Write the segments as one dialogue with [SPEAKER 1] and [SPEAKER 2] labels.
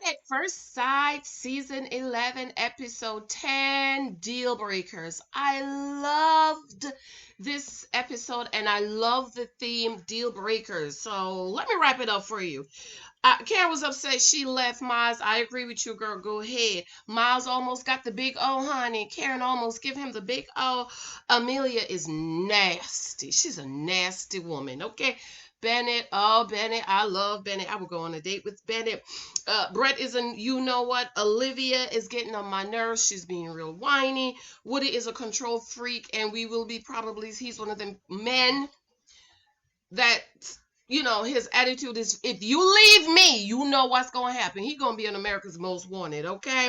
[SPEAKER 1] at First Sight, Season 11, Episode 10, Dealbreakers. I loved this episode and I love the theme Dealbreakers. So let me wrap it up for you. Karen was upset she left Miles. I agree with you, girl. Go ahead. Miles almost got the big O, honey. Karen almost give him the big O. Amelia is nasty. She's a nasty woman. Okay. Bennett, oh Bennett, I love Bennett. I would go on a date with Bennett. Brett isn't, you know what? Olivia is getting on my nerves. She's being real whiny. Woody is a control freak, and we will be probably, he's one of them men that, his attitude is, if you leave me, you know what's going to happen. He's going to be on America's Most Wanted, okay?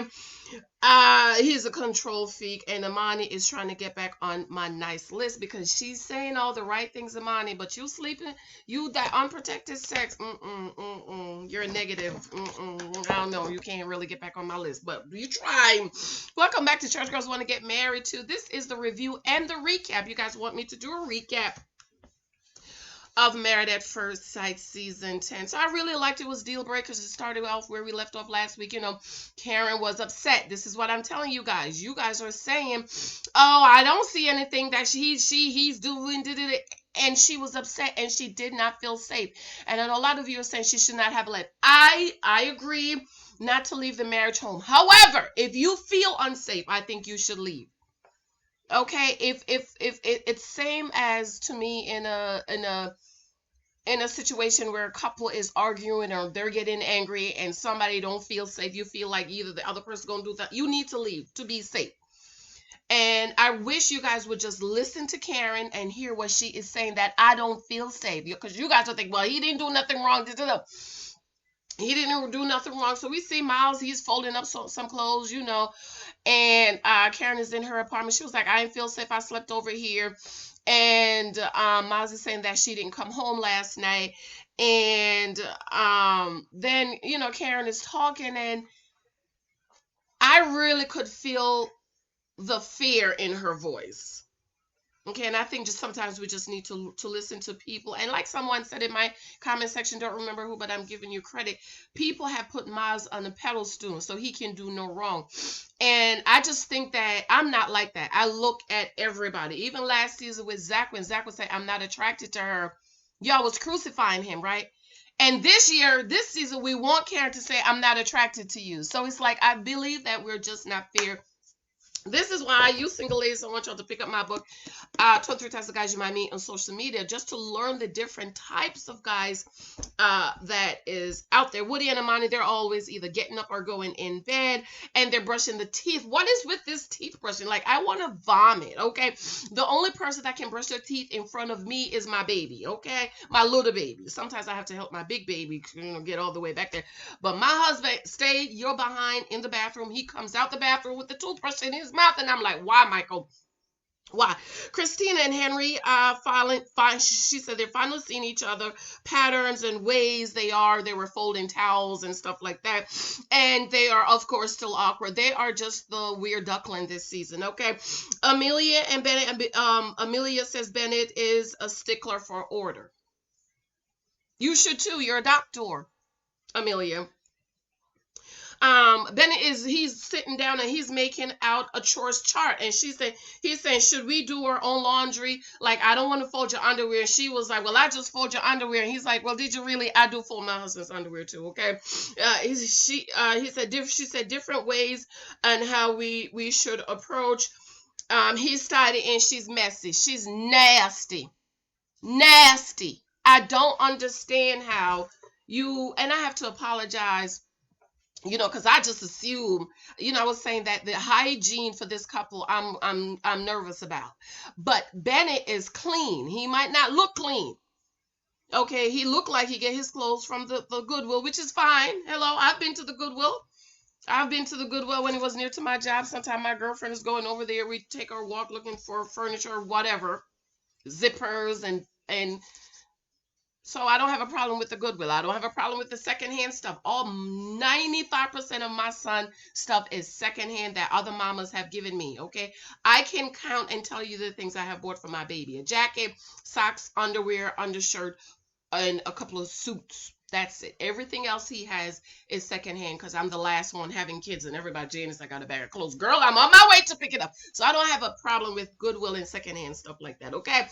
[SPEAKER 1] He's a control freak, and Amani is trying to get back on my nice list because she's saying all the right things, Amani, but you sleeping, you that unprotected sex, you're a negative, I don't know, you can't really get back on my list, but you try. Welcome back to Church Girls Want to Get Married To. This is the review and the recap. You guys want me to do a recap of Married at First Sight Season 10. So I really liked it. Was Dealbreakers. It started off where we left off last week. Karen was upset. This is what I'm telling you guys. You guys are saying, oh, I don't see anything that he's doing. And she was upset and she did not feel safe. And I know a lot of you are saying she should not have left. I agree not to leave the marriage home. However, if you feel unsafe, I think you should leave. Okay, if it's same as to me in a situation where a couple is arguing or they're getting angry and somebody don't feel safe, you feel like either the other person's gonna do that, you need to leave to be safe. And I wish you guys would just listen to Karen and hear what she is saying, that I don't feel safe, because you guys will think, well, he didn't do nothing wrong. He didn't do nothing wrong. So we see Miles, he's folding up some clothes, and Karen is in her apartment. She was like, I didn't feel safe. I slept over here. And Miles is saying that she didn't come home last night. And then, Karen is talking, and I really could feel the fear in her voice. Okay, and I think just sometimes we just need to listen to people. And like someone said in my comment section, don't remember who, but I'm giving you credit. People have put Miles on a pedestal so he can do no wrong. And I just think that I'm not like that. I look at everybody. Even last season with Zach, when Zach would say, I'm not attracted to her, y'all was crucifying him, right? And this season, we want Karen to say, I'm not attracted to you. So it's like, I believe that we're just not fair. This is why you single ladies, I want y'all to pick up my book, 23 Types of Guys You Might Meet on Social Media, just to learn the different types of guys that is out there. Woody and Amani, they're always either getting up or going in bed, and they're brushing the teeth. What is with this teeth brushing? Like, I want to vomit, okay? The only person that can brush their teeth in front of me is my baby, okay? My little baby. Sometimes I have to help my big baby, get all the way back there. But my husband, you're behind in the bathroom. He comes out the bathroom with the toothbrush in his mouth, and I'm like, why, Michael? Why? Christina and Henry she said they're finally seeing each other, patterns and ways they were folding towels and stuff like that, and they are of course still awkward. They are just the weird duckling this season. Okay, Amelia and Bennett. Amelia says Bennett is a stickler for order. You should too. You're a doctor, Amelia. Bennett he's sitting down and he's making out a chores chart, and he's saying, should we do our own laundry? Like, I don't want to fold your underwear. And she was like, well, I just fold your underwear. And he's like, well, did you really? I do fold my husband's underwear too. Okay. She said different ways and how we should approach. He's tidy and she's messy. She's nasty. I don't understand how and I have to apologize, because I just assume, I was saying that the hygiene for this couple, I'm nervous about. But Bennett is clean. He might not look clean. Okay, he looked like he get his clothes from the Goodwill, which is fine. Hello, I've been to the Goodwill. When it was near to my job. Sometimes my girlfriend is going over there. We take our walk looking for furniture or whatever, zippers and so I don't have a problem with the Goodwill. I don't have a problem with the secondhand stuff. All 95% of my son stuff is secondhand that other mamas have given me, okay? I can count and tell you the things I have bought for my baby. A jacket, socks, underwear, undershirt, and a couple of suits. That's it. Everything else he has is secondhand because I'm the last one having kids and everybody, Janice, I got a bag of clothes. Girl, I'm on my way to pick it up. So I don't have a problem with Goodwill and secondhand stuff like that, okay?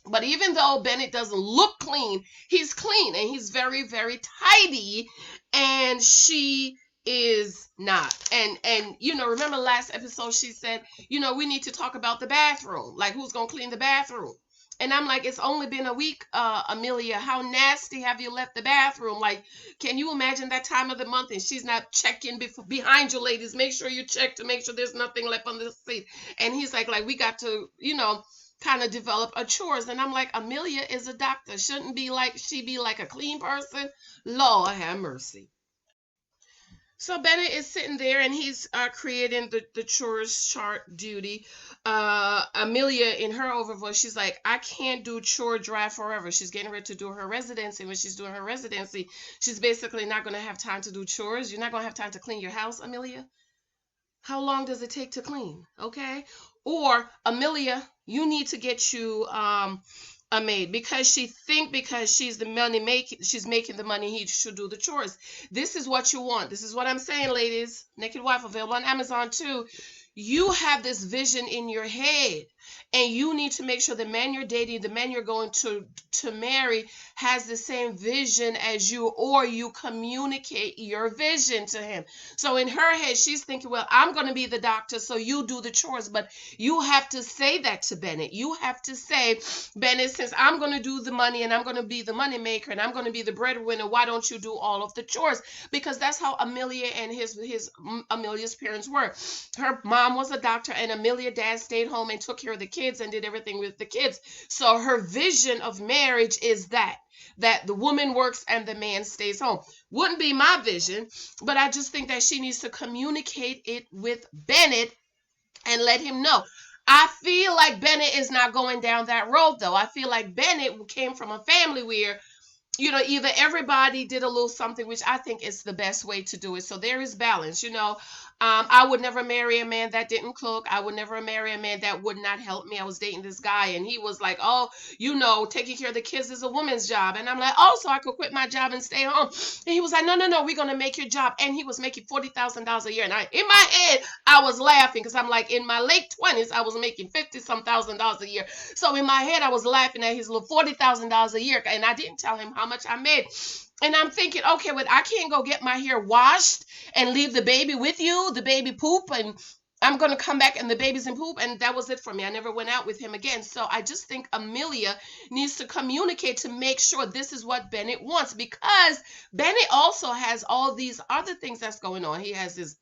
[SPEAKER 1] But even though Bennett doesn't look clean, he's clean and he's very, very tidy. And she is not. And remember last episode she said, we need to talk about the bathroom. Like who's gonna clean the bathroom? And I'm like, it's only been a week, Amelia. How nasty have you left the bathroom? Like, can you imagine that time of the month and she's not checking behind you, ladies? Make sure you check to make sure there's nothing left on the seat. And he's like, we got to, kind of develop a chores. And I'm like, Amelia is a doctor. Shouldn't she be like a clean person? Lord have mercy. So Bennett is sitting there and he's creating the chores chart duty. Amelia, in her overvoice, she's like, I can't do chore drive forever. She's getting ready to do her residency. When she's doing her residency, she's basically not going to have time to do chores. You're not going to have time to clean your house, Amelia. How long does it take to clean? Okay. Or Amelia, you need to get you a maid because she's the she's making the money, he should do the chores. This is what you want. This is what I'm saying, ladies. Naked Wife available on Amazon too. You have this vision in your head and you need to make sure the man you're dating, the man you're going to marry has the same vision as you, or you communicate your vision to him. So in her head, she's thinking, well, I'm going to be the doctor, so you do the chores. But you have to say that to Bennett. You have to say, Bennett, since I'm going to do the money and I'm going to be the money maker and I'm going to be the breadwinner, why don't you do all of the chores? Because that's how Amelia and Amelia's parents were. Her mom was a doctor and Amelia's dad stayed home and took care of the kids and did everything with the kids. So her vision of marriage is that the woman works and the man stays home. Wouldn't be my vision, but I just think that she needs to communicate it with Bennett and let him know. I feel like Bennett is not going down that road, though. I feel like Bennett came from a family where either everybody did a little something, which I think is the best way to do it. So there is balance, I would never marry a man that didn't cook. I would never marry a man that would not help me. I was dating this guy and he was like, oh, taking care of the kids is a woman's job. And I'm like, oh, so I could quit my job and stay home. And he was like, no, we're going to make your job. And he was making $40,000 a year. And in my head, I was laughing because I'm like, in my late 20s, I was making $50-some thousand a year. So in my head, I was laughing at his little $40,000 a year. And I didn't tell him how much I made. And I'm thinking, okay, but I can't go get my hair washed and leave the baby with you, the baby poop, and I'm going to come back and the baby's in poop. And that was it for me. I never went out with him again. So I just think Amelia needs to communicate to make sure this is what Bennett wants, because Bennett also has all these other things that's going on. He has his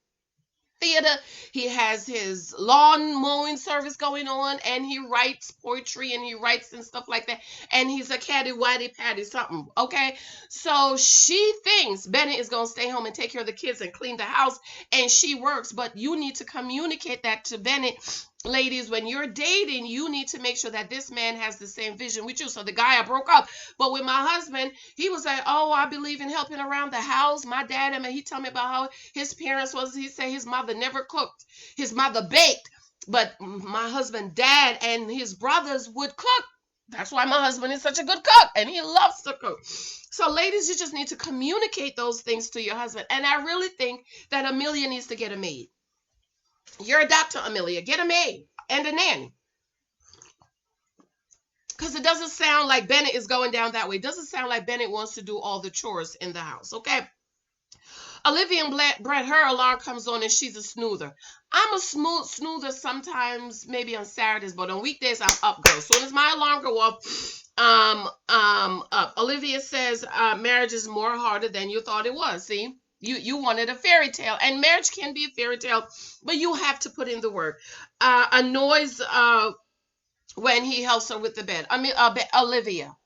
[SPEAKER 1] theater, he has his lawn mowing service going on, and he writes poetry and he writes and stuff like that, and he's a catty whitey patty something. Okay, so she thinks Bennett is going to stay home and take care of the kids and clean the house, and she works. But you need to communicate that to Bennett. Ladies, when you're dating, you need to make sure that this man has the same vision with you. So the guy I broke up, but with my husband, he was like, oh, I believe in helping around the house. My dad, he told me about how his parents was, he said his mother never cooked. His mother baked, but my husband, dad, and his brothers would cook. That's why my husband is such a good cook, and he loves to cook. So ladies, you just need to communicate those things to your husband. And I really think that Amelia needs to get a maid. You're a doctor, Amelia. Get a maid and a nanny. Because it doesn't sound like Bennett is going down that way. It doesn't sound like Bennett wants to do all the chores in the house, okay? Olivia and Brett, her alarm comes on and she's a snoother. I'm a snoother sometimes, maybe on Saturdays, but on weekdays, I'm up, girl. As soon as my alarm go off, up. Olivia says marriage is more harder than you thought it was, see? You wanted a fairy tale, and marriage can be a fairy tale, but you have to put in the work. Annoys when he helps her with the bed. Olivia,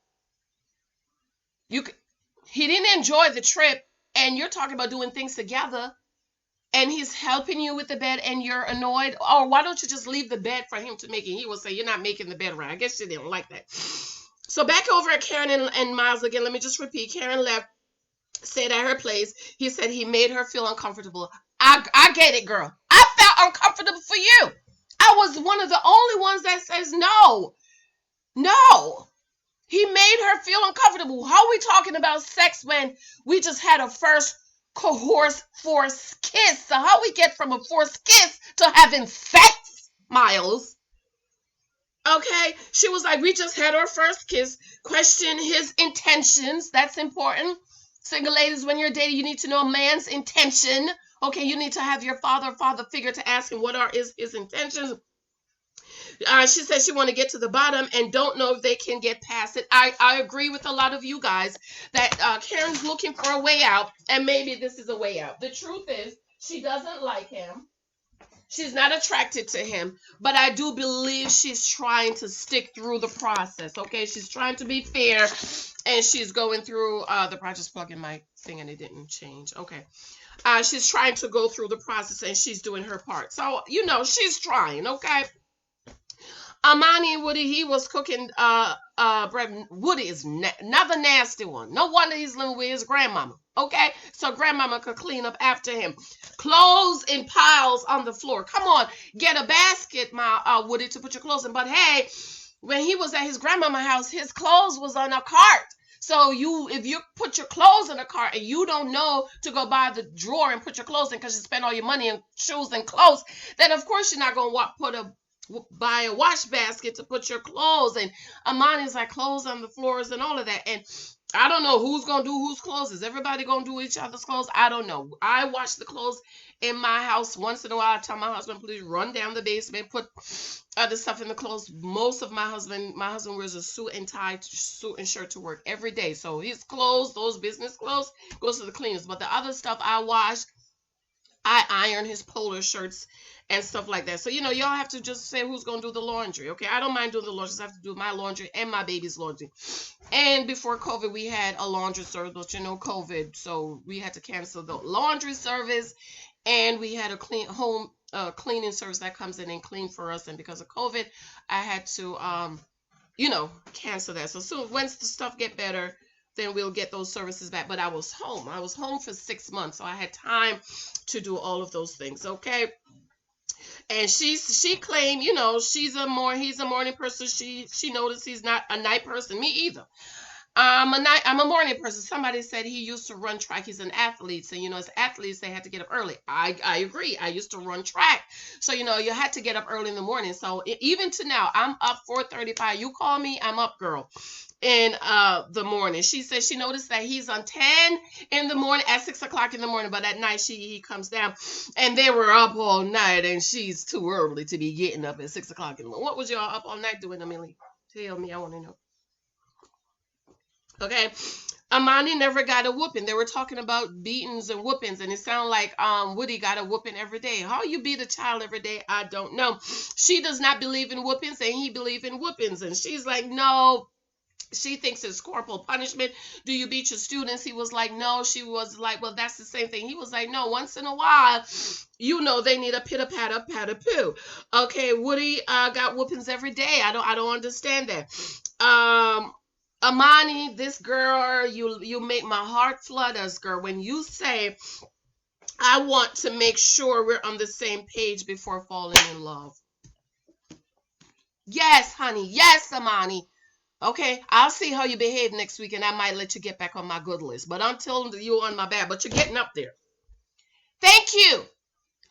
[SPEAKER 1] he didn't enjoy the trip, and you're talking about doing things together, and he's helping you with the bed, and you're annoyed. Or why don't you just leave the bed for him to make it? He will say, you're not making the bed right. I guess she didn't like that. So back over at Karen and Miles again. Let me just repeat. Karen left. Said at her place, he said he made her feel uncomfortable. I get it, girl. I felt uncomfortable for you. I was one of the only ones that says no. He made her feel uncomfortable. How are we talking about sex when we just had a first coerced forced kiss? So how we get from a forced kiss to having sex, Miles? Okay, she was like, we just had our first kiss. Question his intentions. That's important. Single ladies, when you're dating, you need to know a man's intention. Okay, you need to have your father figure to ask him what are his intentions. She said she want to get to the bottom and don't know if they can get past it. I agree with a lot of you guys that Karen's looking for a way out, and maybe this is a way out. The truth is, she doesn't like him. She's not attracted to him, but I do believe she's trying to stick through the process. Okay, she's trying to be fair, and she's going through the process. Just plug in my thing, and it didn't change. Okay, she's trying to go through the process, and she's doing her part. So she's trying. Okay. Amani and Woody, he was cooking bread. Woody is another nasty one. No wonder he's living with his grandmama. Okay, so grandmama could clean up after him. Clothes in piles on the floor. Come on, get a basket, my Woody, to put your clothes in. But hey, when he was at his grandmama's house, his clothes was on a cart. So if you put your clothes in a cart and you don't know to go buy the drawer and put your clothes in because you spend all your money on shoes and clothes, then of course you're not gonna buy a wash basket to put your clothes. And Amani's like clothes on the floors and all of that. And I don't know who's gonna do whose clothes. Is everybody gonna do each other's clothes? I don't know. I wash the clothes in my house once in a while. I tell my husband, please run down the basement, put other stuff in the clothes. Most of my husband wears a suit and tie, suit and shirt to work every day. So his clothes, those business clothes, goes to the cleaners. But the other stuff I wash. I iron his polo shirts and stuff like that. So, y'all have to just say who's going to do the laundry. Okay. I don't mind doing the laundry. I just have to do my laundry and my baby's laundry. And before COVID, we had a laundry service, but COVID. So we had to cancel the laundry service and we had a cleaning service that comes in and clean for us. And because of COVID, I had to, cancel that. So soon, once the stuff get better, then we'll get those services back. But I was home. I was home for 6 months, so I had time to do all of those things. Okay. And she claimed, he's a morning person. She noticed he's not a night person. Me either. I'm a morning person. Somebody said he used to run track. He's an athlete. So, as athletes, they had to get up early. I agree. I used to run track. So, you had to get up early in the morning. So even to now, I'm up 4:35. You call me, I'm up, girl, in the morning. She said she noticed that he's on 10 in the morning at 6 o'clock in the morning, but at night he comes down and they were up all night and she's too early to be getting up at 6 o'clock in the morning. What was y'all up all night doing, Amelie? Tell me, I want to know. Okay. Amani never got a whooping. They were talking about beatings and whoopings, and it sounded like Woody got a whooping every day. How you beat a child every day, I don't know. She does not believe in whoopings, and he believes in whoopings. And she's like, no. She thinks it's corporal punishment. Do you beat your students? He was like, no. She was like, well, that's the same thing. He was like, no, once in a while, they need a pitter patter poo. Okay, Woody got whoopings every day. I don't understand that. Amani, this girl, you make my heart flutters, girl. When you say, I want to make sure we're on the same page before falling in love. Yes, honey. Yes, Amani. Okay, I'll see how you behave next week, and I might let you get back on my good list. But until you're on my bad, but you're getting up there. Thank you.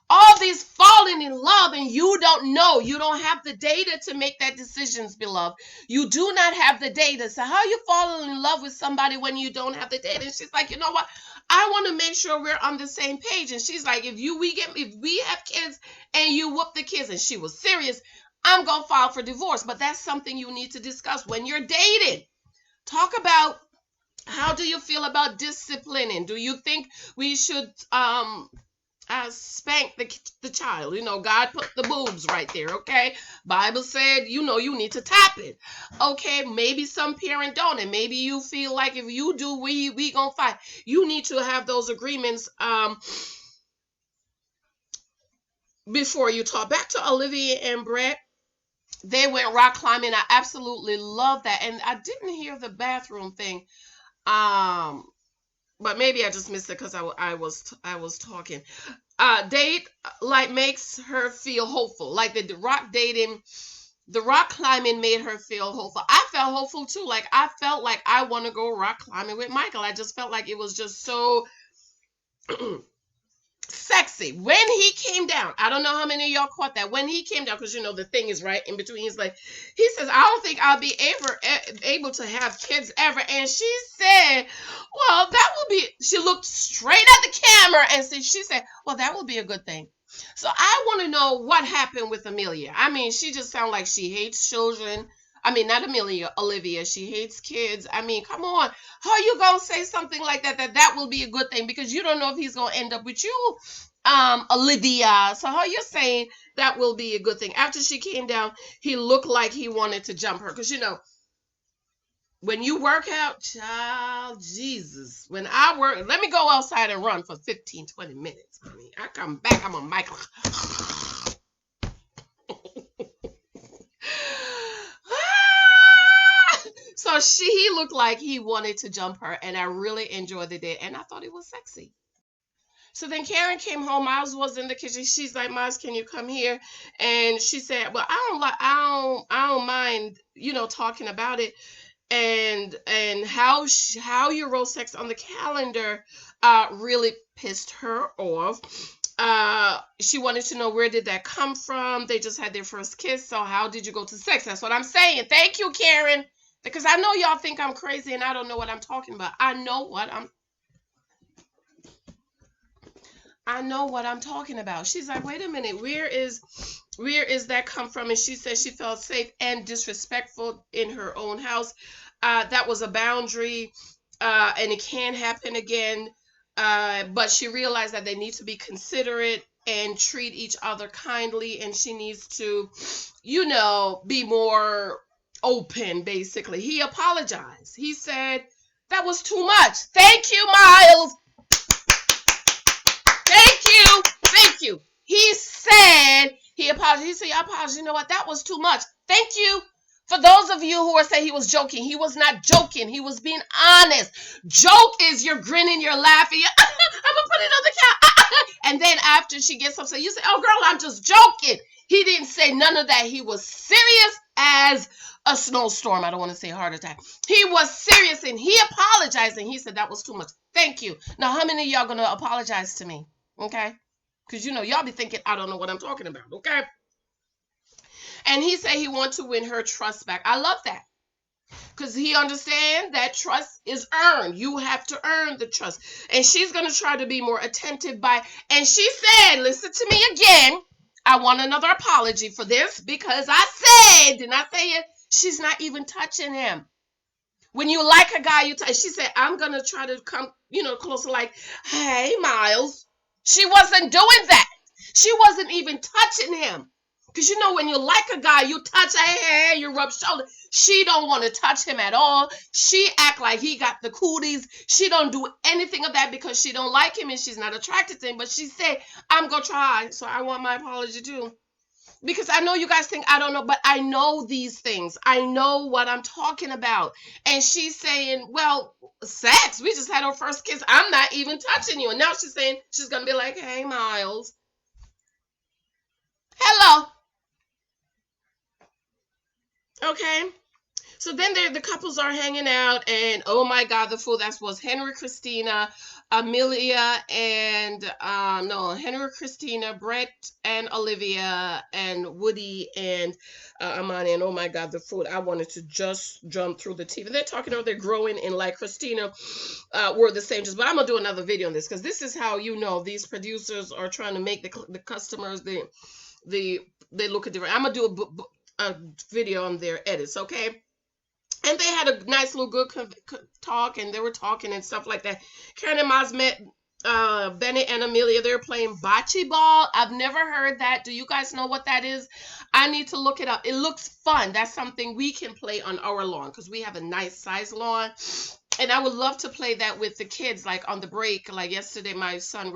[SPEAKER 1] All these falling in love and you don't know. You don't have the data to make that decisions, beloved. You do not have the data. So how you falling in love with somebody when you don't have the data? And she's like, you know what? I want to make sure we're on the same page. And she's like, if we have kids and you whoop the kids, and she was serious, I'm going to file for divorce. But that's something you need to discuss when you're dating. Talk about how do you feel about disciplining? Do you think we should spank the child? God put the boobs right there. Okay, Bible said you need to tap it. Okay, maybe some parent don't, and maybe you feel like if you do, we gonna fight. You need to have those agreements before you talk. Back to Olivia and Brett. They went rock climbing. I absolutely love that, and I didn't hear the bathroom thing. But maybe I just missed it because I was talking. Date like makes her feel hopeful. Like the rock dating The rock climbing made her feel hopeful. I felt hopeful too. Like I felt like I want to go rock climbing with Michael. I just felt like it was just so sexy. When he came down, I don't know how many of y'all caught that. When he came down, because you know the thing is right in between. He's like, he says, I don't think I'll be able to have kids ever. And she said, well, that will be. She looked straight at the camera and she said, well, that will be a good thing. So I want to know what happened with Amelia. I mean, she just sounds like she hates children. I mean, not Amelia, Olivia. She hates kids. I mean, come on. How you gonna say something like that? That will be a good thing because you don't know if he's gonna end up with you, Olivia. So how you saying that will be a good thing? After she came down, he looked like he wanted to jump her because you know when you work out, child, Jesus. When I work, let me go outside and run for 15, 20 minutes. I mean, I come back, I'm a Michael. So he looked like he wanted to jump her, and I really enjoyed the day, and I thought it was sexy. So then Karen came home. Miles was in the kitchen. She's like, Miles, can you come here? And she said, well, I don't mind, you know, talking about it. And how you wrote sex on the calendar really pissed her off. She wanted to know, where did that come from? They just had their first kiss, so how did you go to sex? That's what I'm saying. Thank you, Karen. Because I know y'all think I'm crazy and I don't know what I'm talking about. I know what I'm talking about. She's like, wait a minute, where is that come from? And she said she felt safe and disrespectful in her own house. That was a boundary, and it can't happen again. But she realized that they need to be considerate and treat each other kindly, and she needs to, you know, be more open, basically. He apologized. He said, that was too much. Thank you, Miles. Thank you. He said he apologized. He said, I apologize. You know what? That was too much. Thank you. For those of you who are saying he was joking, he was not joking. He was being honest. Joke is you're grinning, you're laughing. I'm going to put it on the couch. And then after she gets upset, you say, oh, girl, I'm just joking. He didn't say none of that. He was serious as a snowstorm. I don't want to say heart attack. He was serious, and he apologized, and he said that was too much. Thank you. Now, how many of y'all going to apologize to me? Okay? Because, you know, y'all be thinking, I don't know what I'm talking about. Okay? And he said he wants to win her trust back. I love that. Because he understands that trust is earned. You have to earn the trust. And she's going to try to be more attentive and she said, listen to me again. I want another apology for this because I said, didn't I say it? She's not even touching him. When you like a guy, she said, I'm going to try to come, you know, closer like, hey, Miles. She wasn't doing that. She wasn't even touching him. Because, you know, when you like a guy, you touch, hey, you rub shoulder. She don't want to touch him at all. She act like he got the cooties. She don't do anything of that because she don't like him and she's not attracted to him. But she said, I'm going to try. So I want my apology too. Because I know you guys think I don't know, but I know these things. I know what I'm talking about. And she's saying, well, sex. We just had our first kiss. I'm not even touching you. And now she's saying she's going to be like, hey, Miles. Hello. Okay. So then the couples are hanging out, and oh my God, the fool, that was Henry, Christina, Amelia, and Henry, Christina, Brett, and Olivia, and Woody, and Amani, and oh my God, the food. I wanted to just jump through the TV. They're talking about they're growing, and like Christina were the same. But I'm gonna do another video on this because this is how you know these producers are trying to make the customers they look at different. I'm gonna do a video on their edits, okay? And they had a nice little good talk, and they were talking and stuff like that. Karen and Maz met Bennett and Amelia. They're playing bocce ball. I've never heard that. Do you guys know what that is? I need to look it up. It looks fun. That's something we can play on our lawn because we have a nice size lawn. And I would love to play that with the kids, like on the break. Like yesterday, my son,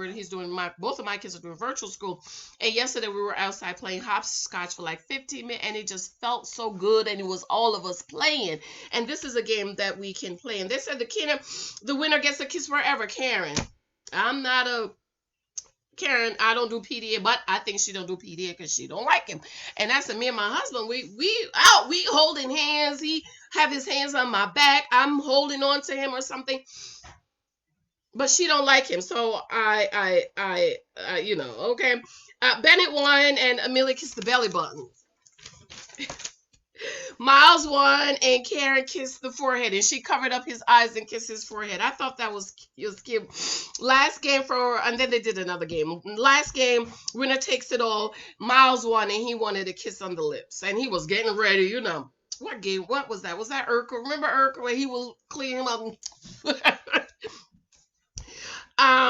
[SPEAKER 1] both of my kids are doing virtual school. And yesterday we were outside playing hopscotch for like 15 minutes. And it just felt so good. And it was all of us playing. And this is a game that we can play. And they said the winner gets a kiss forever, Karen. I'm not a Karen, I don't do PDA, but I think she don't do PDA because she don't like him. And I said, me and my husband, we holding hands. He have his hands on my back. I'm holding on to him or something. But she don't like him, so okay. Bennett won, and Amelia kissed the belly button. Miles won, and Karen kissed the forehead, and she covered up his eyes and kissed his forehead. I thought that was cute. Last game and then they did another game. Last game, winner takes it all. Miles won, and he wanted a kiss on the lips, and he was getting ready. What game? What was that? Was that Urkel? Remember Urkel where he was cleaning him up?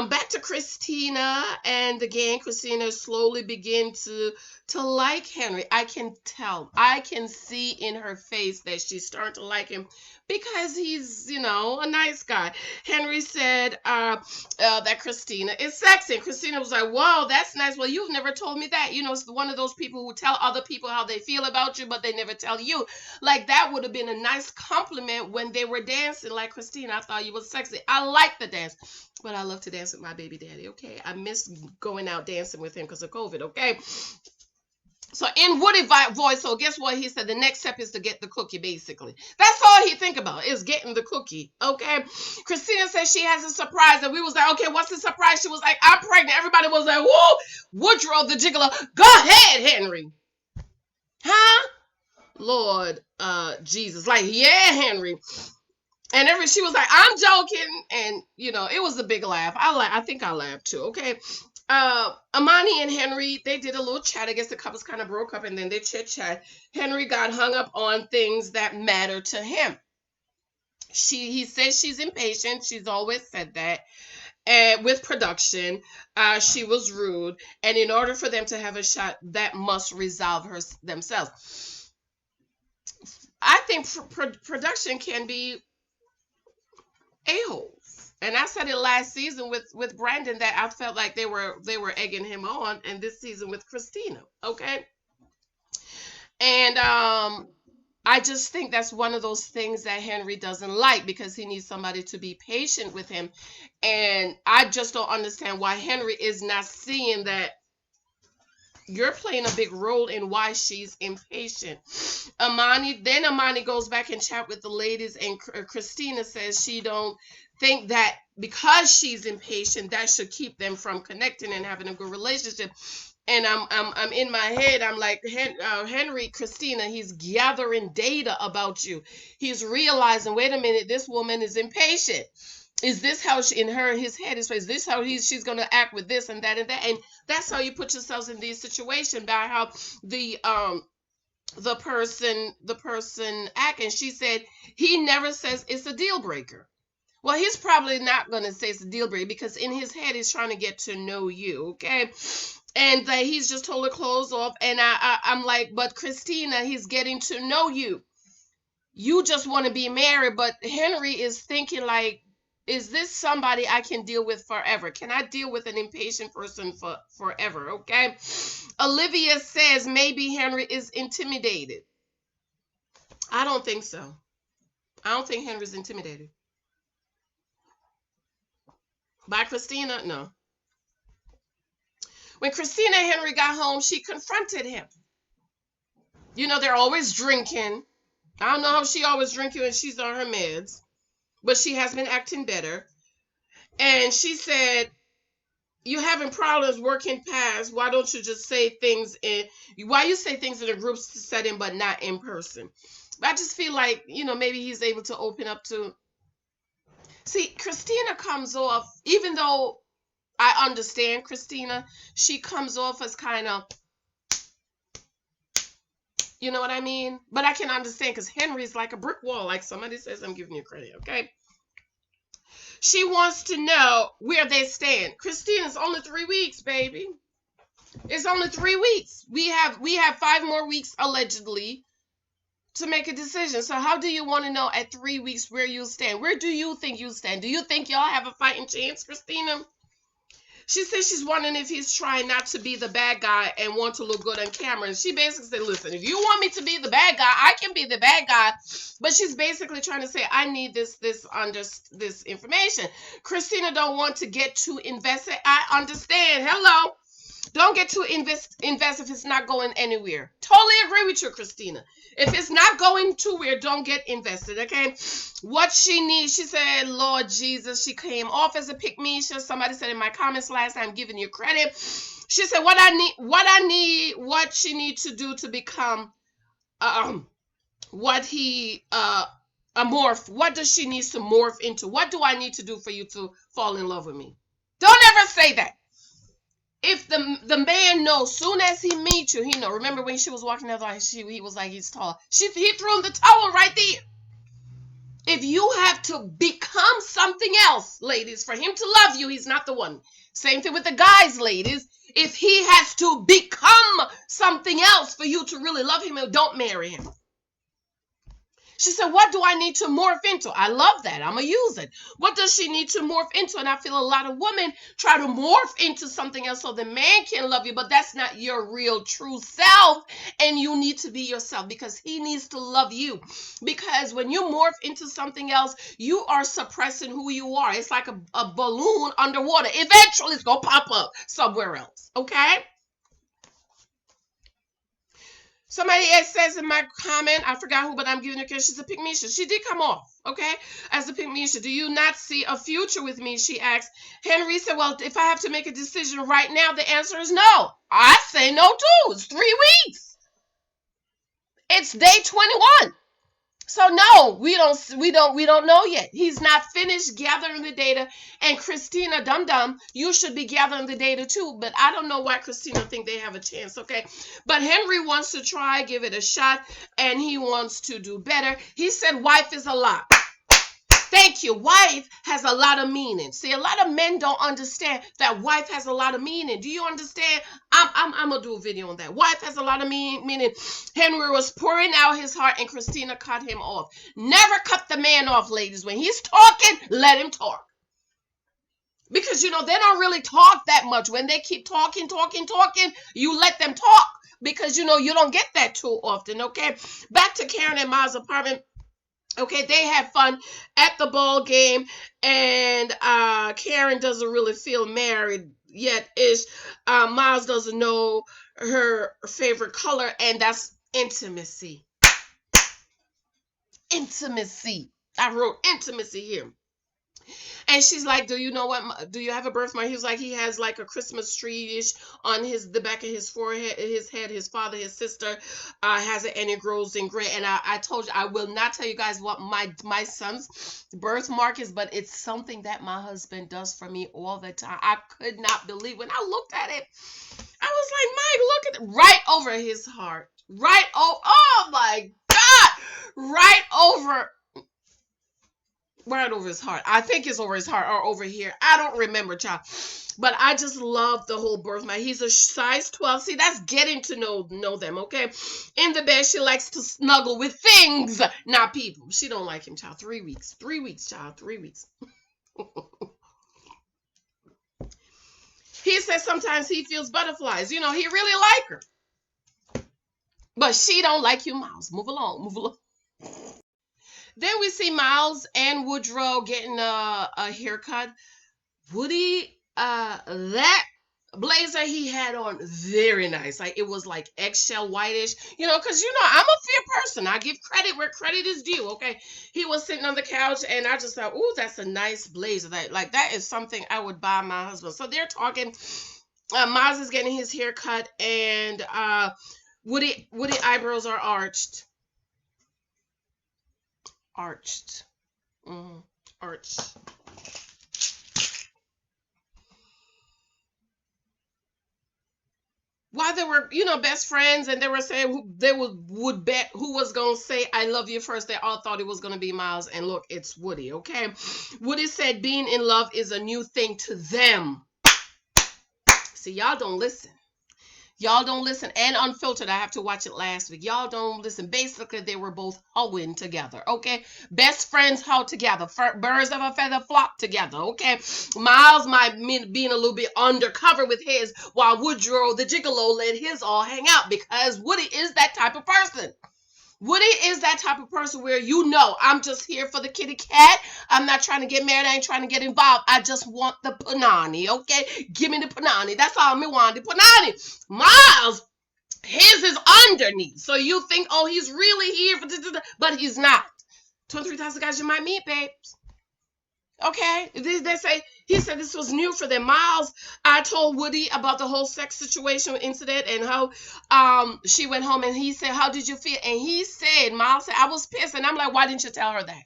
[SPEAKER 1] Back to Christina and the gang. Christina slowly begin to like Henry. I can tell. I can see in her face that she's starting to like him because he's, a nice guy. Henry said that Christina is sexy. And Christina was like, whoa, that's nice. Well, you've never told me that. It's one of those people who tell other people how they feel about you, but they never tell you. Like, that would have been a nice compliment when they were dancing. Like, Christina, I thought you were sexy. I like the dance. But I love to dance with my baby daddy, okay? I miss going out dancing with him because of COVID, okay? So in Woody voice, so guess what he said? The next step is to get the cookie, basically. That's all he think about is getting the cookie, okay? Christina says she has a surprise, and we was like, okay, what's the surprise? She was like, I'm pregnant. Everybody was like, whoa, Woodrow the Gigolo. Go ahead, Henry. Huh? Lord Jesus. Like, yeah, Henry. And she was like, I'm joking. And, it was a big laugh. I think I laughed too. Okay. Amani and Henry, they did a little chat. I guess the couples kind of broke up and then they chit-chat. Henry got hung up on things that matter to him. He says she's impatient. She's always said that. And with production, she was rude. And in order for them to have a shot, that must resolve themselves. I think production can be a-holes, and I said it last season with Brandon that I felt like they were egging him on, and this season with Christina, okay. And I just think that's one of those things that Henry doesn't like because he needs somebody to be patient with him, and I just don't understand why Henry is not seeing that you're playing a big role in why she's impatient. Amani goes back and chat with the ladies, and Christina says she don't think that because she's impatient, that should keep them from connecting and having a good relationship. And I'm in my head, I'm like, Henry, Christina, he's gathering data about you. He's realizing, wait a minute, this woman is impatient. Is this how his head is? Is this how she's going to act with this and that and that? And that's how you put yourselves in these situations, by how the person act. And she said he never says it's a deal breaker. Well, he's probably not going to say it's a deal breaker because in his head he's trying to get to know you, okay? And he's just told her clothes off. And I'm like, but Christina, he's getting to know you. You just want to be married, but Henry is thinking like, is this somebody I can deal with forever? Can I deal with an impatient person forever? Okay. Olivia says maybe Henry is intimidated. I don't think so. I don't think Henry's intimidated. By Christina? No. When Christina and Henry got home, she confronted him. They're always drinking. I don't know how she always drinking when she's on her meds. But she has been acting better. And she said, you're having problems working past. Why don't you just say things why you say things in a group setting but not in person? I just feel like, maybe he's able to open up to. See, Christina comes off, even though I understand Christina, she comes off as kind of, you know what I mean? But I can understand because Henry's like a brick wall. Like somebody says, I'm giving you credit, okay? She wants to know where they stand. Christina's only 3 weeks, baby. It's only 3 weeks. We have 5 more weeks, allegedly, to make a decision. So how do you want to know at 3 weeks where you stand? Where do you think you stand? Do you think y'all have a fighting chance, Christina? She says she's wondering if he's trying not to be the bad guy and want to look good on camera. And she basically said, listen, if you want me to be the bad guy, I can be the bad guy. But she's basically trying to say, I need this information. Christina don't want to get too invested. I understand. Hello. Don't get too invest if it's not going anywhere. Totally agree with you, Christina. If it's not going to where, don't get invested, okay? What she needs, she said, Lord Jesus, she came off as a pick-me-sha. Somebody said in my comments last time, giving you credit. She said, what she needs to do to become a morph. What does she need to morph into? What do I need to do for you to fall in love with me? Don't ever say that. If the man knows, soon as he meets you, he know. Remember when she was walking down the line, he was like, he's tall. He threw him the towel right there. If you have to become something else, ladies, for him to love you, he's not the one. Same thing with the guys, ladies. If he has to become something else for you to really love him, don't marry him. She said, what do I need to morph into? I love that. I'm going to use it. What does she need to morph into? And I feel a lot of women try to morph into something else so the man can love you, but that's not your real true self. And you need to be yourself because he needs to love you. Because when you morph into something else, you are suppressing who you are. It's like a balloon underwater. Eventually, it's going to pop up somewhere else. Okay? Somebody else says in my comment, I forgot who, but I'm giving her because she's a pick-me-sha. She did come off, okay, as a pick-me-sha. Do you not see a future with me? She asked. Henry said, well, if I have to make a decision right now, the answer is no. I say no too. It's 3 weeks. It's day 21. So no, we don't know yet. He's not finished gathering the data. And Christina, dum-dum, you should be gathering the data too. But I don't know why Christina think they have a chance, okay? But Henry wants to try, give it a shot, and he wants to do better. He said wife is a lot. Thank you. Wife has a lot of meaning. See, a lot of men don't understand that wife has a lot of meaning. Do you understand? I'm going to do a video on that. Wife has a lot of meaning. Henry was pouring out his heart and Christina cut him off. Never cut the man off, ladies. When he's talking, let him talk. Because, they don't really talk that much. When they keep talking, you let them talk. Because, you don't get that too often, okay? Back to Karen and Ma's apartment. Okay, they had fun at the ball game, and Karen doesn't really feel married yet. Miles doesn't know her favorite color, and that's intimacy. Intimacy. I wrote intimacy here. And she's like, do you know what? Do you have a birthmark? He was like, he has like a Christmas tree-ish on the back of his forehead, his head. His father, his sister has it, and it grows in gray. And I told you, I will not tell you guys what my son's birthmark is, but it's something that my husband does for me all the time. I could not believe when I looked at it. I was like, Mike, look at it. Right over his heart. Right over. Oh my God. Right over his heart. I think it's over his heart or over here. I don't remember, child. But I just love the whole birthmark. He's a size 12. See, that's getting to know them, okay? In the bed, she likes to snuggle with things, not people. She don't like him, child. 3 weeks. 3 weeks, child. 3 weeks. He says sometimes he feels butterflies. He really like her. But she don't like you, Miles. Move along. Move along. Then we see Miles and Woodrow getting a haircut. Woody, that blazer he had on, very nice. Like, it was like eggshell whitish, because, I'm a fair person. I give credit where credit is due, okay? He was sitting on the couch, and I just thought, ooh, that's a nice blazer. That is something I would buy my husband. So they're talking. Miles is getting his haircut, and Woody eyebrows are arched. Arched. While they were, best friends, and they were saying they would bet who was going to say I love you first, they all thought it was going to be Miles. And look, it's Woody, okay? Woody said being in love is a new thing to them. See, y'all don't listen. Y'all don't listen. And Unfiltered, I have to watch it last week. Y'all don't listen. Basically, they were both hoeing together, okay? Best friends hoe together. Birds of a feather flock together, okay? Miles might mean being a little bit undercover with his, while Woodrow the Gigolo let his all hang out, because Woody is that type of person. Woody is that type of person where, I'm just here for the kitty cat. I'm not trying to get married. I ain't trying to get involved. I just want the panani, okay? Give me the panani. That's all me want, the panani. Miles, his is underneath. So you think, oh, he's really here for this, but he's not. 23,000 guys you might meet, babes. Okay, they say, he said this was new for them. Miles, I told Woody about the whole sex situation incident and how she went home, and he said, how did you feel? And he said, Miles said, I was pissed. And I'm like, why didn't you tell her that?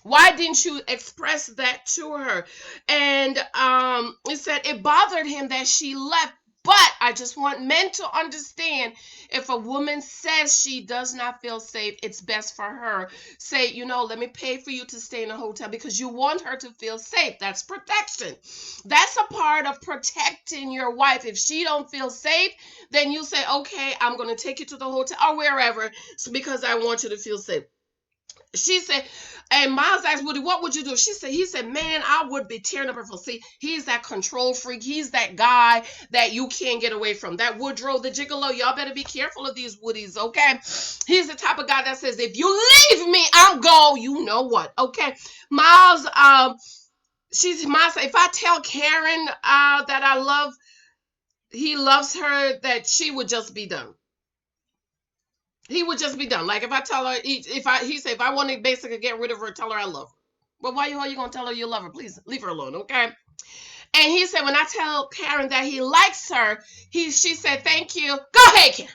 [SPEAKER 1] Why didn't you express that to her? And it said it bothered him that she left. But I just want men to understand, if a woman says she does not feel safe, it's best for her. Say, let me pay for you to stay in a hotel because you want her to feel safe. That's protection. That's a part of protecting your wife. If she don't feel safe, then you say, okay, I'm going to take you to the hotel or wherever because I want you to feel safe. She said, and Miles asked Woody, what would you do? He said, man, I would be tearing up her for. See, he's that control freak. He's that guy that you can't get away from. That Woodrow the Gigolo. Y'all better be careful of these Woodies, okay? He's the type of guy that says, if you leave me, I'm gone. You know what, okay? Miles, Miles said, if I tell Karen that he loves her, that she would just be done. He would just be done. Like if I tell her, he said, if I want to basically get rid of her, tell her I love her. But why are you going to tell her you love her? Please leave her alone, okay? And he said, when I tell Karen that he likes her, she said, thank you. Go ahead, Karen.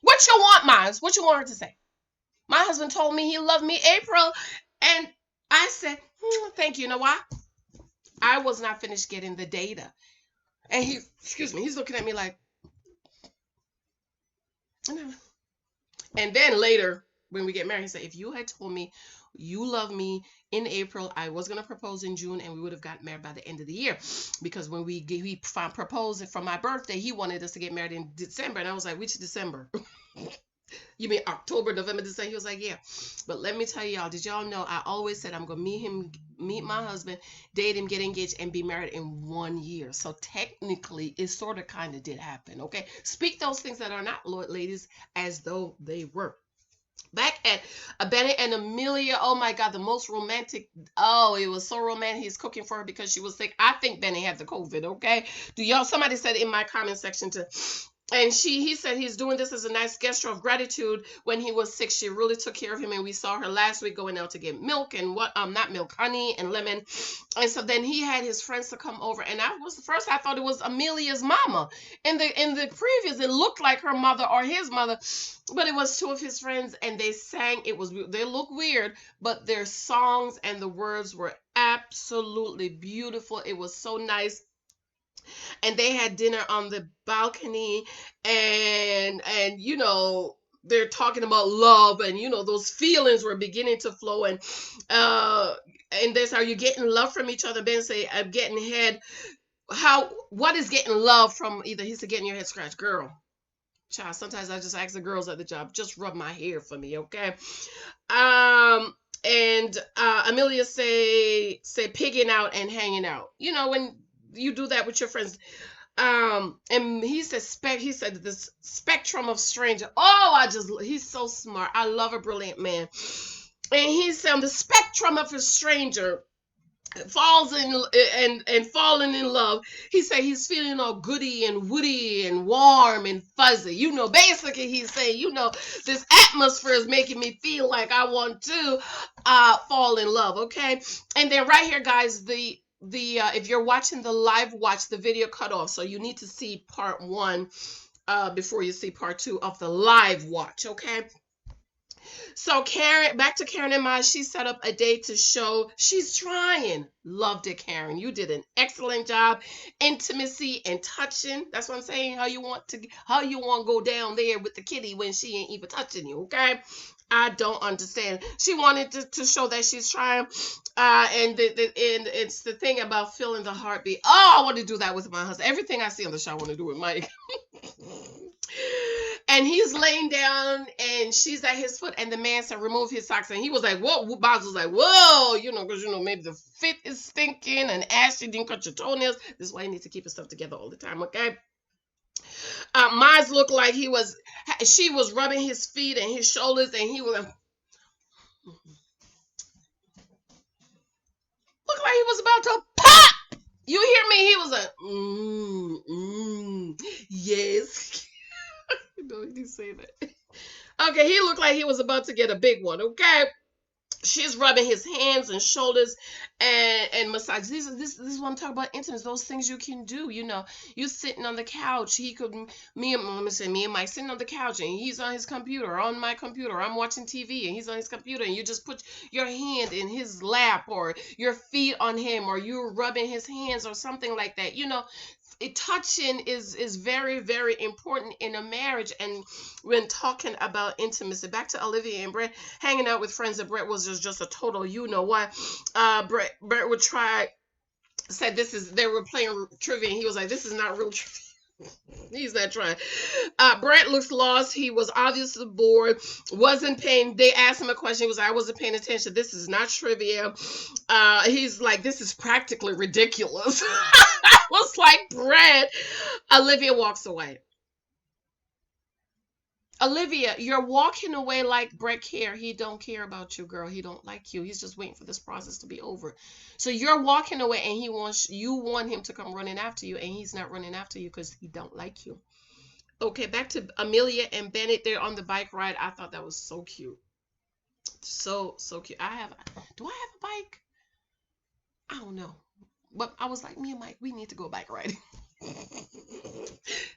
[SPEAKER 1] What you want, Miles? What you want her to say? My husband told me he loved me, April. And I said, thank you. You know why? I was not finished getting the data. And he's looking at me like, no. And then later, when we get married, he said, if you had told me you love me in April, I was going to propose in June, and we would have gotten married by the end of the year. Because when he proposed it for my birthday, he wanted us to get married in December. And I was like, which December? You mean October, November, December? He was like, yeah. But let me tell y'all, did y'all know I always said I'm going to meet my husband, date him, get engaged, and be married in 1 year. So technically, it sort of kind of did happen, okay? Speak those things that are not, Lord, ladies, as though they were. Back at Bennett and Amelia, oh my God, the most romantic. Oh, it was so romantic. He's cooking for her because she was sick. I think Bennett had the COVID, okay? Somebody said in my comment section too. And he said he's doing this as a nice gesture of gratitude. When he was sick, she really took care of him, and we saw her last week going out to get milk and not milk, honey and lemon. And so then he had his friends to come over, and I thought it was Amelia's mama. In the previous, it looked like her mother or his mother, but it was two of his friends, and they sang. They look weird, but their songs and the words were absolutely beautiful. It was so nice. And they had dinner on the balcony, and they're talking about love, and those feelings were beginning to flow, and this, are you getting love from each other? Ben say, I'm getting head. What is getting love from either? He said, getting your head scratched. Girl, child, sometimes I just ask the girls at the job, just rub my hair for me, okay? And Amelia say pigging out and hanging out, when you do that with your friends. And he said this spectrum of stranger. Oh, he's so smart. I love a brilliant man. And he said on the spectrum of a stranger falls in and falling in love. He said he's feeling all goody and woody and warm and fuzzy. Basically he's saying, this atmosphere is making me feel like I want to fall in love, okay? And then right here, guys, if you're watching the live watch, the video cut off, so you need to see part 1 before you see part 2 of the live watch, okay? So Karen, back to Karen and Maj, she set up a day to show she's trying. Loved it, Karen. You did an excellent job. Intimacy and touching. That's what I'm saying. How you want to go down there with the kitty when she ain't even touching you, okay? I don't understand. She wanted to show that she's trying. And it's the thing about feeling the heartbeat. Oh, I want to do that with my husband. Everything I see on the show, I want to do with Mike. And he's laying down and she's at his foot and the man said remove his socks and he was like whoa. Boz was like whoa, because maybe the fit is stinking and Ashley didn't cut your toenails. This is why you need to keep your stuff together all the time, okay? Mine looked like she was rubbing his feet and his shoulders and he was like, looked like he was about to pop. You hear me? He was like yes. You know, he didn't say that. Okay, he looked like he was about to get a big one, okay? She's rubbing his hands and shoulders and massage. This is what I'm talking about, intimacy. Those things you can do. You sitting on the couch. Me and Mike sitting on the couch and he's on his computer, on my computer. I'm watching TV and he's on his computer and you just put your hand in his lap or your feet on him or you're rubbing his hands or something like that. Touching is very, very important in a marriage. And when talking about intimacy, back to Olivia and Brett hanging out with friends, and Brett was just a total what. Brett would said they were playing trivia and he was like, this is not real trivia. He's not trying. Brett looks lost. He was obviously bored, wasn't paying. They asked him a question. He was like, I wasn't paying attention. This is not trivia. He's like, this is practically ridiculous. I was like, Brett. Olivia walks away. Olivia, you're walking away like Brett care. He don't care about you, girl. He don't like you. He's just waiting for this process to be over. So you're walking away and you want him to come running after you and he's not running after you because he don't like you. Okay, back to Amelia and Bennett. They're on the bike ride. I thought that was so cute. So cute. Do I have a bike? I don't know. But I was like, me and Mike, we need to go bike riding.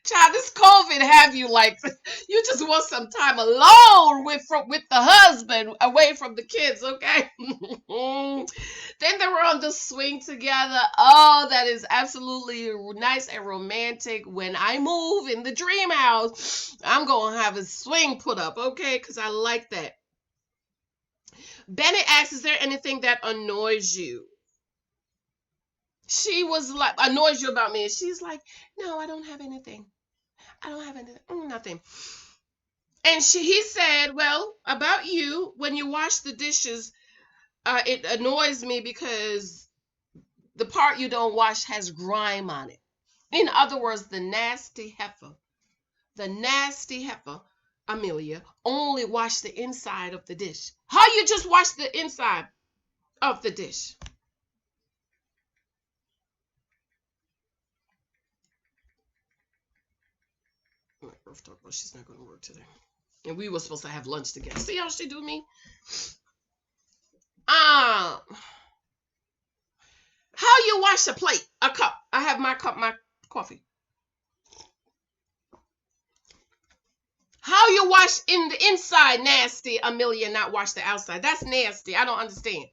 [SPEAKER 1] Child, this COVID have you like you just want some time alone with the husband, away from the kids, okay? Then they were on the swing together. Oh, that is absolutely nice and romantic. When I move in the dream house, I'm gonna have a swing put up, okay? Because I like that. Bennett asks, is there anything that annoys you? She was like, annoys you about me? And she's like, no, I don't have anything. I don't have anything. Nothing. And he said, well, about you, when you wash the dishes, it annoys me because the part you don't wash has grime on it. In other words, the nasty heifer, Amelia, only wash the inside of the dish. How you just wash the inside of the dish? My earth talk about she's not going to work today. And we were supposed to have lunch together. See how she do me? How you wash a plate? A cup. I have my cup, my coffee. How you wash in the inside, nasty, Amelia, not wash the outside? That's nasty. I don't understand.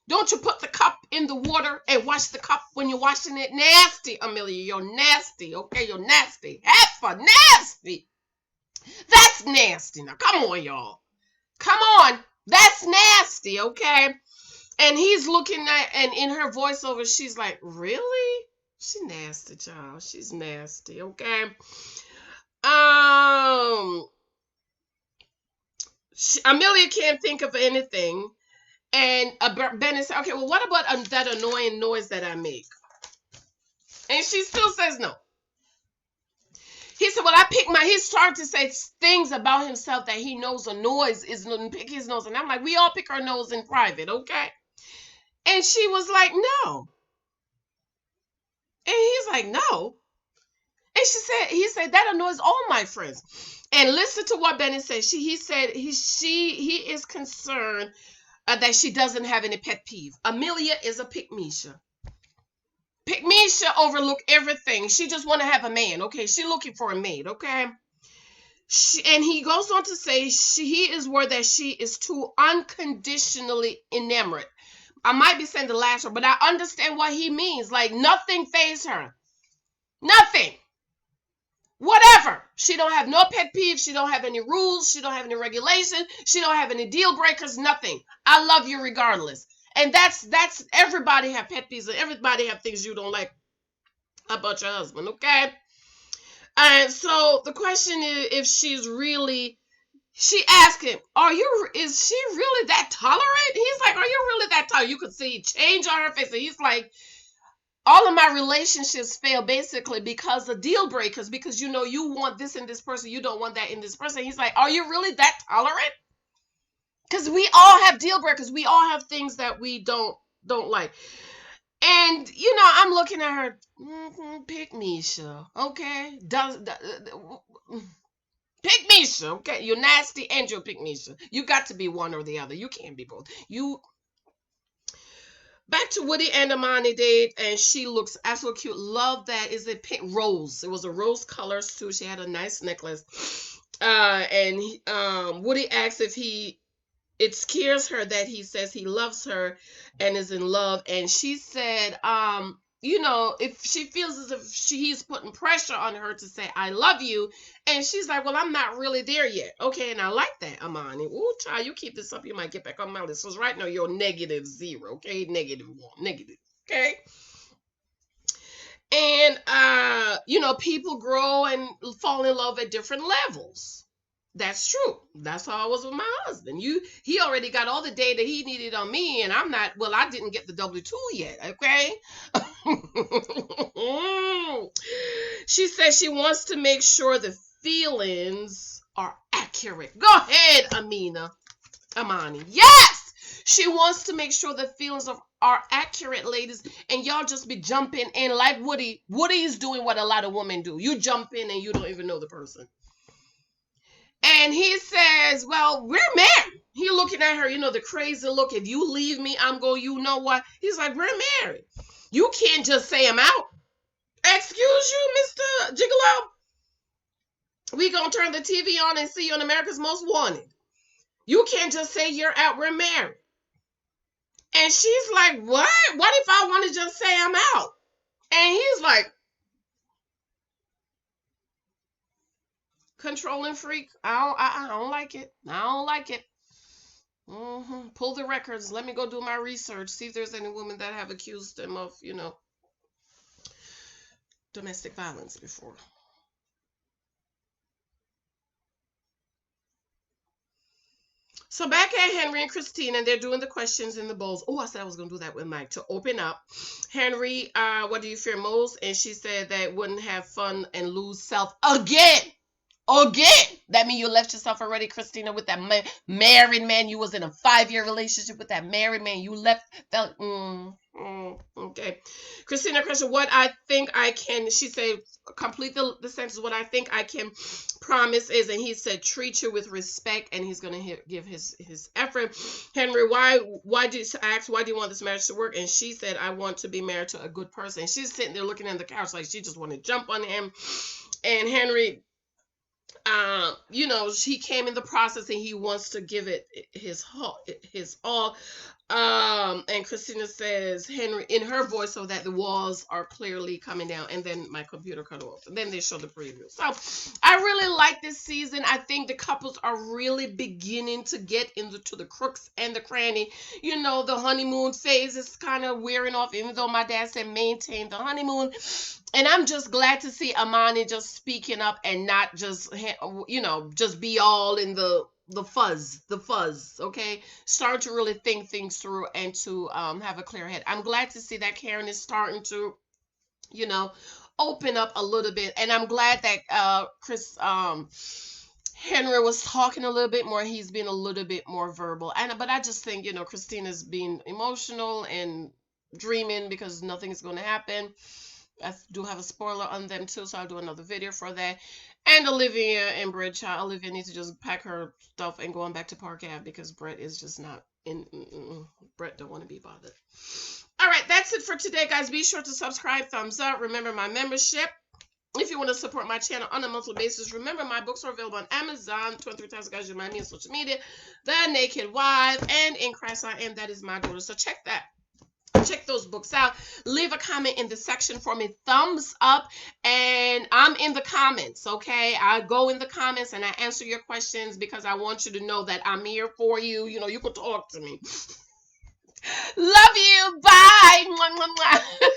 [SPEAKER 1] Don't you put the cup in the water and wash the cup when you're washing it? Nasty, Amelia. You're nasty, okay? You're nasty. Heifer, nasty. That's nasty. Now, come on, y'all. Come on. That's nasty, okay? And he's looking at, and in her voiceover, she's like, really? She's nasty, child. She's nasty, okay? Amelia can't think of anything. And Bennett said, okay, well, what about that annoying noise that I make? And she still says no. He said, well, he started to say things about himself that he knows a noise is pick his nose. And I'm like, we all pick our nose in private, okay? And she was like, no. And he's like, no. And he said, that annoys all my friends. And listen to what Bennett said. He said he is concerned that she doesn't have any pet peeve. Amelia is a pick-misha. Pick-misha overlook everything. She just want to have a man, okay? She looking for a mate, okay? And he goes on to say he is worried that she is too unconditionally enamored. I might be saying the last word, but I understand what he means. Like nothing fazed her. Nothing. Whatever. She don't have no pet peeves. She don't have any rules. She don't have any regulations. She don't have any deal breakers. Nothing. I love you regardless. And that's everybody have pet peeves and everybody have things you don't like about your husband. Okay. And so the question is if she's really. She asked him, is she really that tolerant? He's like, are you really that tolerant? You could see change on her face. And he's like, all of my relationships fail basically because of deal breakers, because you want this in this person, you don't want that in this person. He's like, are you really that tolerant? Because we all have deal breakers. We all have things that we don't like. And I'm looking at her. Pick Misha, okay? Pick Misha, okay? You're nasty and you'll pick Misha. You got to be one or the other. You can't be both. Back to Woody and Amani date, and she looks absolutely cute. Love that. Is it pink rose? It was a rose color too. She had a nice necklace. And Woody asks if it scares her that he says he loves her and is in love, and she said, if she feels as if he's putting pressure on her to say I love you, and she's like, well, I'm not really there yet. Okay, and I like that, Amani. Ooh, child, you keep this up, you might get back on my list. So right now you're -0, okay? -1, negative, okay? And people grow and fall in love at different levels. That's true. That's how I was with my husband. He already got all the data he needed on me, and I didn't get the W-2 yet, okay? She says she wants to make sure the feelings are accurate. Go ahead, Amani. Yes! She wants to make sure the feelings are accurate, ladies, and y'all just be jumping in like Woody. Woody is doing what a lot of women do. You jump in and you don't even know the person. And he says, well, we're married. He looking at her, the crazy look. If you leave me, I'm going, you know what? He's like, we're married. You can't just say I'm out. Excuse you, Mr. Gigolo? We gonna turn the TV on and see you on America's Most Wanted. You can't just say you're out. We're married. And she's like, what? What if I want to just say I'm out? And he's like, controlling freak. I don't like it. I don't like it. Pull the records. Let me go do my research. See if there's any women that have accused him of, domestic violence before. So back at Henry and Christina, and they're doing the questions in the bowls. Oh, I said I was going to do that with Mike to open up. Henry, what do you fear most? And she said that wouldn't have fun and lose self again. That means you left yourself already, Christina, with that married man. You was in a 5-year relationship with that married man. You left. Okay. Christina, question, what I think I can, she said, complete the sentence. What I think I can promise is, and he said, treat you with respect, and he's going to give his effort. Henry, why do you want this marriage to work? And she said, I want to be married to a good person. And she's sitting there looking on the couch like she just want to jump on him. And Henry, he came in the process and he wants to give it his all. And Christina says, Henry, in her voice, so that the walls are clearly coming down. And then my computer cut off. And then they show the preview. So I really like this season. I think the couples are really beginning to get into the crooks and the cranny. The honeymoon phase is kind of wearing off, even though my dad said maintain the honeymoon. And I'm just glad to see Amani just speaking up and not just, just be all in the fuzz, okay? Start to really think things through and to have a clear head. I'm glad to see that Karen is starting to, open up a little bit. And I'm glad that Henry was talking a little bit more. He's been a little bit more verbal. But I just think, Christina's being emotional and dreaming because nothing is going to happen. I do have a spoiler on them too, so I'll do another video for that. And Olivia and Brett, Olivia needs to just pack her stuff and go on back to Park Ave because Brett is just not in. Brett don't want to be bothered. All right, that's it for today, guys. Be sure to subscribe, thumbs up. Remember my membership. If you want to support my channel on a monthly basis, remember my books are available on Amazon, 23 Times Guys You Remind Me on social media, The Naked Wife, and In Christ I Am, that is my daughter. So check those books out. Leave a comment in the section for me, thumbs up, and I'm in the comments, okay? I go in the comments and I answer your questions because I want you to know that I'm here for you. You know, you can talk to me. Love you. Bye. Mwah, mwah, mwah.